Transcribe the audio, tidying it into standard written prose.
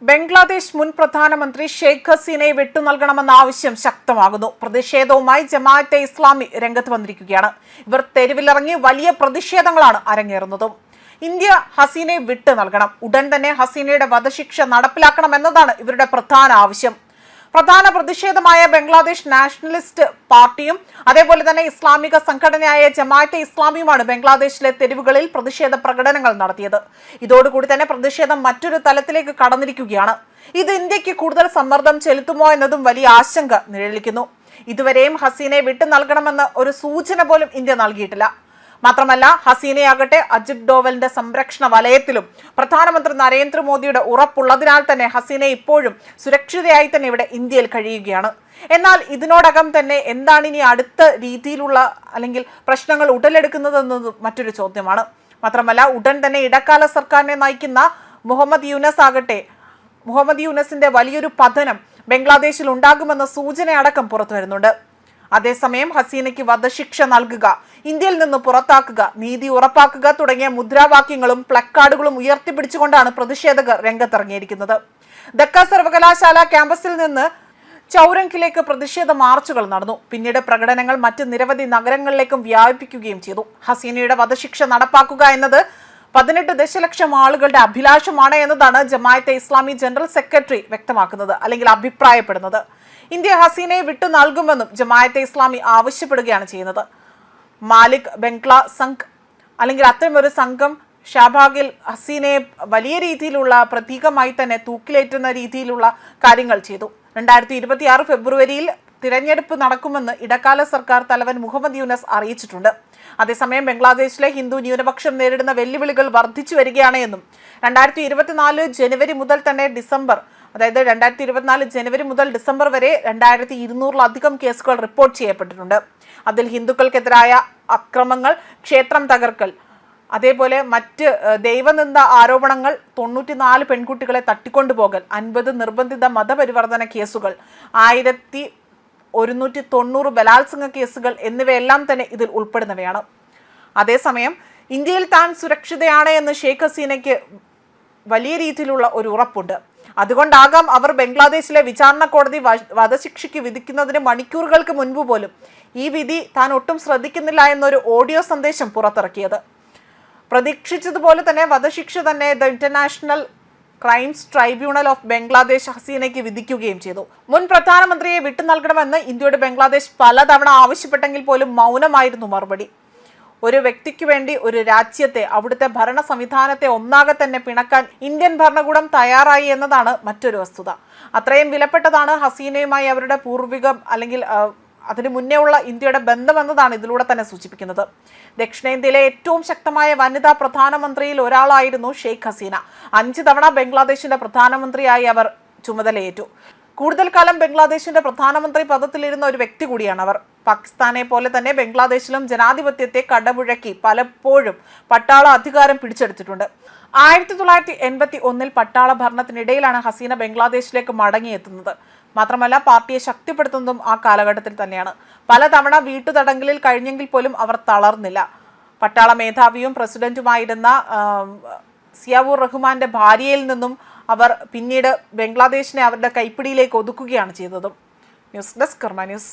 ബംഗ്ലാദേശ് മുൻ പ്രധാനമന്ത്രി ഷെയ്ഖ് ഹസീനയെ വിട്ടുനൽകണമെന്ന ആവശ്യം ശക്തമാകുന്നു. പ്രതിഷേധവുമായി ജമാഅത്തെ ഇസ്ലാമി രംഗത്ത് വന്നിരിക്കുകയാണ്. ഇവർ തെരുവിലിറങ്ങി വലിയ പ്രതിഷേധങ്ങളാണ് അരങ്ങേറുന്നത്. ഇന്ത്യ ഹസീനയെ വിട്ടു നൽകണം, ഉടൻ തന്നെ ഹസീനയുടെ വധശിക്ഷ നടപ്പിലാക്കണമെന്നതാണ് ഇവരുടെ പ്രധാന ആവശ്യം. പ്രധാന പ്രതിഷേധമായ ബംഗ്ലാദേശ് നാഷണലിസ്റ്റ് പാർട്ടിയും അതേപോലെ തന്നെ ഇസ്ലാമിക സംഘടനയായ ജമാഅത്തെ ഇസ്ലാമിയുമാണ് ബംഗ്ലാദേശിലെ തെരുവുകളിൽ പ്രതിഷേധ പ്രകടനങ്ങൾ നടത്തിയത്. ഇതോടുകൂടി തന്നെ പ്രതിഷേധം മറ്റൊരു തലത്തിലേക്ക് കടന്നിരിക്കുകയാണ്. ഇത് ഇന്ത്യക്ക് കൂടുതൽ സമ്മർദ്ദം ചെലുത്തുമോ എന്നതും വലിയ ആശങ്ക നിഴലിക്കുന്നു. ഇതുവരെയും ഹസീനയെ വിട്ടു നൽകണമെന്ന് ഒരു സൂചന പോലും ഇന്ത്യ നൽകിയിട്ടില്ല. മാത്രമല്ല, ഹസീനയാകട്ടെ അജിത് ഡോവലിന്റെ സംരക്ഷണ വലയത്തിലും പ്രധാനമന്ത്രി നരേന്ദ്രമോദിയുടെ ഉറപ്പുള്ളതിനാൽ തന്നെ ഹസീന ഇപ്പോഴും സുരക്ഷിതയായി തന്നെ ഇവിടെ ഇന്ത്യയിൽ കഴിയുകയാണ്. എന്നാൽ ഇതിനോടകം തന്നെ എന്താണ് ഇനി അടുത്ത രീതിയിലുള്ള അല്ലെങ്കിൽ പ്രശ്നങ്ങൾ ഉടലെടുക്കുന്നതെന്നത് മറ്റൊരു ചോദ്യമാണ്. മാത്രമല്ല, ഉടൻ തന്നെ ഇടക്കാല സർക്കാരിനെ നയിക്കുന്ന മുഹമ്മദ് യൂനസിന്റെ വലിയൊരു പതനം ബംഗ്ലാദേശിൽ ഉണ്ടാകുമെന്ന സൂചനയടക്കം പുറത്തു വരുന്നുണ്ട്. അതേസമയം ഹസീനയ്ക്ക് വധശിക്ഷ നൽകുക, ഇന്ത്യയിൽ നിന്ന് പുറത്താക്കുക, നീതി ഉറപ്പാക്കുക തുടങ്ങിയ മുദ്രാവാക്യങ്ങളും പ്ലക്കാർഡുകളും ഉയർത്തിപ്പിടിച്ചുകൊണ്ടാണ് പ്രതിഷേധകർ രംഗത്തിറങ്ങിയിരിക്കുന്നത്. ധക്ക സർവകലാശാല ക്യാമ്പസിൽ നിന്ന് ചൗരങ്കിലേക്ക് പ്രതിഷേധ മാർച്ചുകൾ നടന്നു. പിന്നീട് പ്രകടനങ്ങൾ മറ്റ് നിരവധി നഗരങ്ങളിലേക്കും വ്യാപിപ്പിക്കുകയും ചെയ്തു. ഹസീനയുടെ വധശിക്ഷ നടപ്പാക്കുക എന്നത് 18 ദശലക്ഷം ആളുകളുടെ അഭിലാഷമാണ് എന്നതാണ് ജമാഅത്തെ ഇസ്ലാമി ജനറൽ സെക്രട്ടറി വ്യക്തമാക്കുന്നത് അല്ലെങ്കിൽ അഭിപ്രായപ്പെടുന്നത്. ഇന്ത്യ ഹസീനയെ വിട്ടു നൽകുമെന്നും ജമാഅത്തെ ഇസ്ലാമി ആവശ്യപ്പെടുകയാണ് ചെയ്യുന്നത്. മാലിക് ബംഗ്ലാ സംഘ് അല്ലെങ്കിൽ അത്തരമൊരു സംഘം ഷാബാഗിൽ ഹസീനയെ വലിയ രീതിയിലുള്ള പ്രതീകമായി തന്നെ തൂക്കിലേറ്റുന്ന രീതിയിലുള്ള കാര്യങ്ങൾ ചെയ്തു. 2026 ഫെബ്രുവരിയിൽ തിരഞ്ഞെടുപ്പ് നടക്കുമെന്ന് ഇടക്കാല സർക്കാർ തലവൻ മുഹമ്മദ് യൂനസ് അറിയിച്ചിട്ടുണ്ട്. അതേസമയം ബംഗ്ലാദേശിലെ ഹിന്ദു ന്യൂനപക്ഷം നേരിടുന്ന വെല്ലുവിളികൾ വർദ്ധിച്ചു വരികയാണ് എന്നും 2024 ജനുവരി മുതൽ തന്നെ ജനുവരി മുതൽ ഡിസംബർ വരെ 2200-ലധികം കേസുകൾ റിപ്പോർട്ട് ചെയ്യപ്പെട്ടിട്ടുണ്ട്. അതിൽ ഹിന്ദുക്കൾക്കെതിരായ അക്രമങ്ങൾ, ക്ഷേത്രം തകർക്കൽ, അതേപോലെ മറ്റ് ദൈവനിന്ദ ആരോപണങ്ങൾ, 94 പെൺകുട്ടികളെ തട്ടിക്കൊണ്ടുപോകൽ, 50 നിർബന്ധിത മതപരിവർത്തന കേസുകൾ, 1190 ബലാത്സംഗ കേസുകൾ എന്നിവയെല്ലാം തന്നെ ഇതിൽ ഉൾപ്പെടുന്നവയാണ്. അതേസമയം ഇന്ത്യയിൽ താൻ സുരക്ഷിതയാണ് എന്ന് ഷെയ്ഖ് ഹസീനയ്ക്ക് വലിയ രീതിയിലുള്ള ഒരു ഉറപ്പുണ്ട്. അതുകൊണ്ടാകാം അവർ ബംഗ്ലാദേശിലെ വിചാരണ കോടതി വധശിക്ഷയ്ക്ക് വിധിക്കുന്നതിന് മണിക്കൂറുകൾക്ക് മുൻപ് പോലും ഈ വിധി താൻ ഒട്ടും ശ്രദ്ധിക്കുന്നില്ല എന്നൊരു ഓഡിയോ സന്ദേശം പുറത്തിറക്കിയത്. പ്രതീക്ഷിച്ചതുപോലെ തന്നെ വധശിക്ഷ തന്നെ the international crimes tribunal of Bangladesh ഹസീനയ്ക്ക് വിധിക്കുകയും ചെയ്തു. മുൻ പ്രധാനമന്ത്രിയെ വിട്ടു നൽകണമെന്ന് ഇന്ത്യയുടെ ബംഗ്ലാദേശ് പലതവണ ആവശ്യപ്പെട്ടെങ്കിൽ പോലും മൗനമായിരുന്നു മറുപടി. ഒരു വ്യക്തിക്ക് വേണ്ടി ഒരു രാജ്യത്തെ, അവിടുത്തെ ഭരണ സംവിധാനത്തെ ഒന്നാകെ തന്നെ പിണക്കാൻ ഇന്ത്യൻ ഭരണകൂടം തയ്യാറായി എന്നതാണ് മറ്റൊരു വസ്തുത. അത്രയും വിലപ്പെട്ടതാണ് ഹസീനയുമായി അവരുടെ പൂർവികം അല്ലെങ്കിൽ അതിനു മുന്നേ ഉള്ള ഇന്ത്യയുടെ ബന്ധമെന്നതാണ് ഇതിലൂടെ തന്നെ സൂചിപ്പിക്കുന്നത്. ദക്ഷിണേന്ത്യയിലെ ഏറ്റവും ശക്തമായ വനിതാ പ്രധാനമന്ത്രിയിൽ ഒരാളായിരുന്നു ഷെയ്ഖ് ഹസീന. 5 തവണ ബംഗ്ലാദേശിന്റെ പ്രധാനമന്ത്രിയായി അവർ ചുമതലയേറ്റു. കൂടുതൽ കാലം ബംഗ്ലാദേശിന്റെ പ്രധാനമന്ത്രി പദത്തിലിരുന്ന ഒരു വ്യക്തി കൂടിയാണ് അവർ. പാകിസ്ഥാനെ പോലെ തന്നെ ബംഗ്ലാദേശിലും ജനാധിപത്യത്തെ കടപുഴക്കി പലപ്പോഴും പട്ടാള അധികാരം പിടിച്ചെടുത്തിട്ടുണ്ട്. 1981 പട്ടാള ഭരണത്തിനിടയിലാണ് ഹസീന ബംഗ്ലാദേശിലേക്ക് മടങ്ങിയെത്തുന്നത്. മാത്രമല്ല, പാർട്ടിയെ ശക്തിപ്പെടുത്തുന്നതും ആ കാലഘട്ടത്തിൽ തന്നെയാണ്. പലതവണ വീട്ടുതടങ്കലിൽ കഴിഞ്ഞെങ്കിൽ പോലും അവർ തളർന്നില്ല. പട്ടാള മേധാവിയും പ്രസിഡന്റുമായിരുന്ന സിയാവുർ റഹ്മാന്റെ ഭാര്യയിൽ നിന്നും അവർ പിന്നീട് ബംഗ്ലാദേശിനെ അവരുടെ കൈപ്പിടിയിലേക്ക് ഒതുക്കുകയാണ് ചെയ്തതും. ന്യൂസ് ഡെസ്ക് കർമ്മ ന്യൂസ്.